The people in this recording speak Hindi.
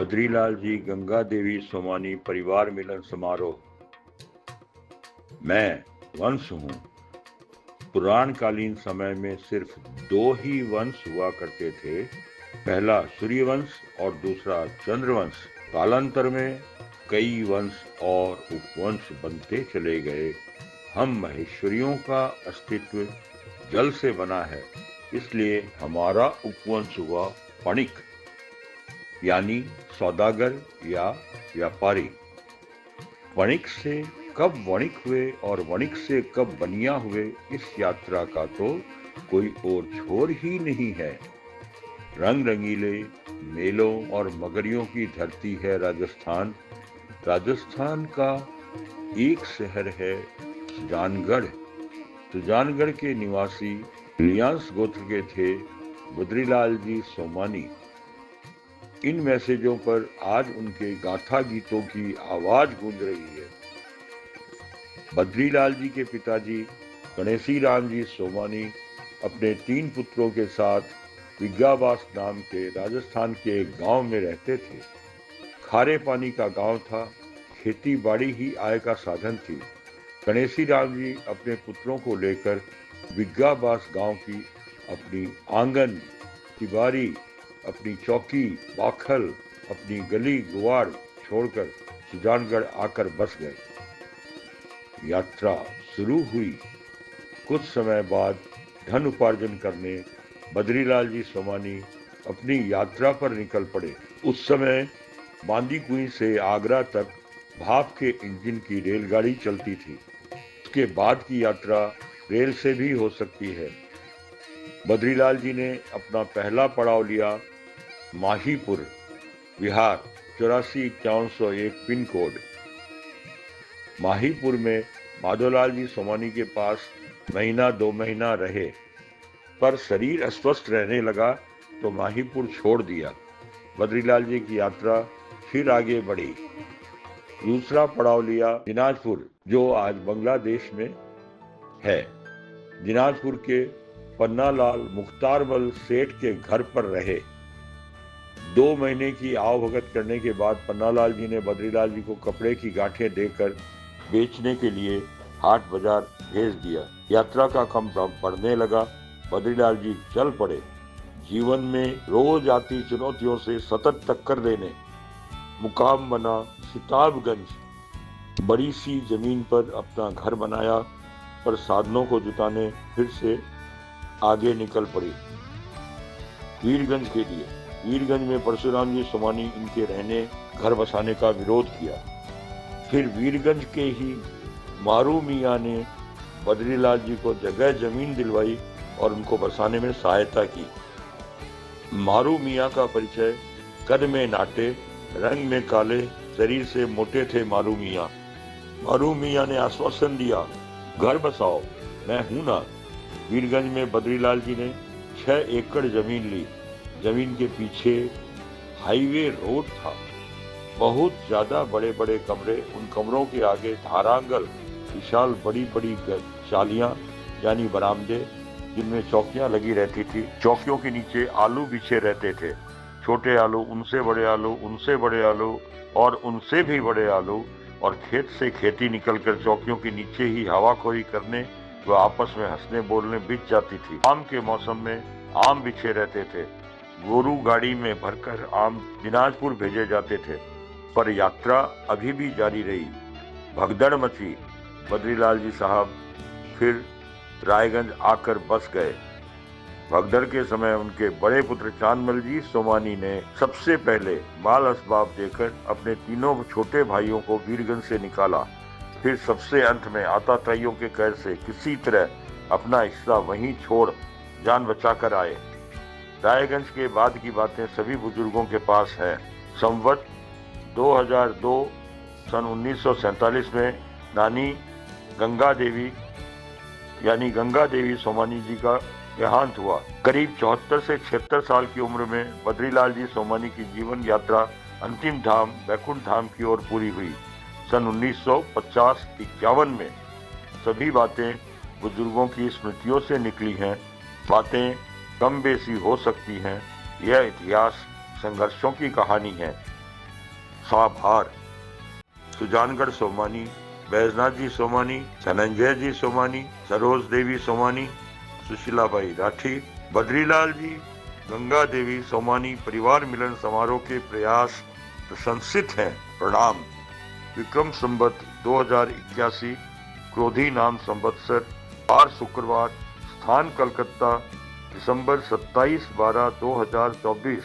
बद्रीलाल जी गंगा देवी सोमानी परिवार मिलन समारोह। मैं वंश हूँ। पुराण कालीन समय में सिर्फ दो ही वंश हुआ करते थे, पहला सूर्यवंश और दूसरा चंद्रवंश। कालांतर में कई वंश और उपवंश बनते चले गए। हम महेश्वरियों का अस्तित्व जल से बना है, इसलिए हमारा उपवंश हुआ पणिक, यानी सौदागर या व्यापारी। वणिक से कब वणिक हुए और वणिक से कब बनिया हुए, इस यात्रा का तो कोई और छोर ही नहीं है। रंग रंगीले मेलों और मगरियों की धरती है राजस्थान। राजस्थान का एक शहर है सुजानगढ़। सुजानगढ़ के निवासी लियांस गोत्र के थे बद्रीलाल जी सोमानी। इन मैसेजों पर आज उनके गाथा गीतों की आवाज गूंज रही है। बद्रीलाल जी के पिताजी गणेशी राम जी सोमानी अपने 3 पुत्रों के साथ विज्ञाबास नाम के राजस्थान के एक गांव में रहते थे। खारे पानी का गांव था, खेती बाड़ी ही आय का साधन थी। गणेशी राम जी अपने पुत्रों को लेकर विज्ञाबास गांव की अपनी आंगन, तिबारी, अपनी चौकी, बाखल, अपनी गली गुवाड़ छोड़कर सुजानगढ़ आकर बस गए। यात्रा शुरू हुई। कुछ समय बाद धन उपार्जन करने बद्रीलाल जी सोमानी अपनी यात्रा पर निकल पड़े। उस समय बांदीकुई से आगरा तक भाप के इंजन की रेलगाड़ी चलती थी। उसके बाद की यात्रा रेल से भी हो सकती है। बद्रीलाल जी ने अपना पहला पड़ाव लिया माहीपुर, बिहार, 845101 पिन कोड। माहीपुर में माधोलाल जी सोमानी के पास महीना 2 महीना रहे, पर शरीर अस्वस्थ रहने लगा तो माहीपुर छोड़ दिया। बद्रीलाल जी की यात्रा फिर आगे बढ़ी। दूसरा पड़ाव लिया दिनाजपुर, जो आज बांग्लादेश में है। दिनाजपुर के पन्नालाल मुख्तारमल सेठ के घर पर रहे। 2 महीने की आवभगत करने के बाद पन्नालाल जी ने बद्रीलाल जी को कपड़े की गांठें देकर बेचने के लिए हाट बाजार भेज दिया। यात्रा का कम बढ़ने लगा। बद्रीलाल जी चल पड़े। जीवन में रोज आती चुनौतियों से सतत टक्कर देने मुकाम बना सिताबगंज। बड़ी सी जमीन पर अपना घर बनाया, पर साधनों को जुटाने फिर से आगे निकल पड़ी वीरगंज के लिए। वीरगंज में परशुराम जी सोमानी इनके रहने घर बसाने का विरोध किया। फिर वीरगंज के ही मारू मियाँ ने बद्रीलाल जी को जगह जमीन दिलवाई और उनको बसाने में सहायता की। मारू मियाँ का परिचय कद में नाटे, रंग में काले, शरीर से मोटे थे मारू मियाँ। मारू मियाँ ने आश्वासन दिया, घर बसाओ, मैं हूं ना। वीरगंज में बद्रीलाल जी ने 6 एकड़ जमीन ली। जमीन के पीछे हाईवे रोड था। बहुत ज्यादा बड़े बड़े कमरे, उन कमरों के आगे धारांगल, विशाल बड़ी बड़ी चालियां यानी बरामदे, जिनमें चौकियां लगी रहती थी। चौकियों के नीचे आलू बिछे रहते थे। छोटे आलू, उनसे बड़े आलू, उनसे बड़े आलू और उनसे भी बड़े आलू। और खेत से खेती निकलकर चौकियों के नीचे ही हवाखोरी करने व आपस में हंसने बोलने बिछ जाती थी। आम के मौसम में आम बिछे रहते थे। गोरू गाड़ी में भरकर आम दिनाजपुर भेजे जाते थे। पर यात्रा अभी भी जारी रही। भगदड़ मची। बद्रीलाल जी साहब फिर रायगंज आकर बस गए। भगदड़ के समय उनके बड़े पुत्र चांदमल जी सोमानी ने सबसे पहले माल असबाब देकर अपने तीनों छोटे भाइयों को वीरगंज से निकाला। फिर सबसे अंत में आताताइयों के कैद से किसी तरह अपना हिस्सा वहीं छोड़ जान बचाकर आए। रायगंज के बाद की बातें सभी बुजुर्गों के पास है। संवत 2002 सन 1947 में नानी गंगा देवी यानी गंगा देवी सोमानी जी का देहांत हुआ। करीब 74 से 76 साल की उम्र में बद्रीलाल जी सोमानी की जीवन यात्रा अंतिम धाम बैकुंठ धाम की ओर पूरी हुई। सन 1950-51 में सभी बातें बुजुर्गों की स्मृतियों से निकली हैं। बातें कम बेसी हो सकती हैं। यह इतिहास संघर्षों की कहानी है। साभार, सुजानगढ़ सोमानी, बैजनाथ जी सोमानी, धनंजय जी सोमानी, सरोज देवी सोमानी, सुशीलाबाई राठी, बद्रीलाल जी, गंगा देवी सोमानी परिवार मिलन समारोह के प्रयास प्रशंसित हैं। प्रणाम। विक्रम संवत 2081 क्रोधी नाम संवत्सर, बार शुक्रवार, स्थान कलकत्ता, दिसंबर 27/12/2024।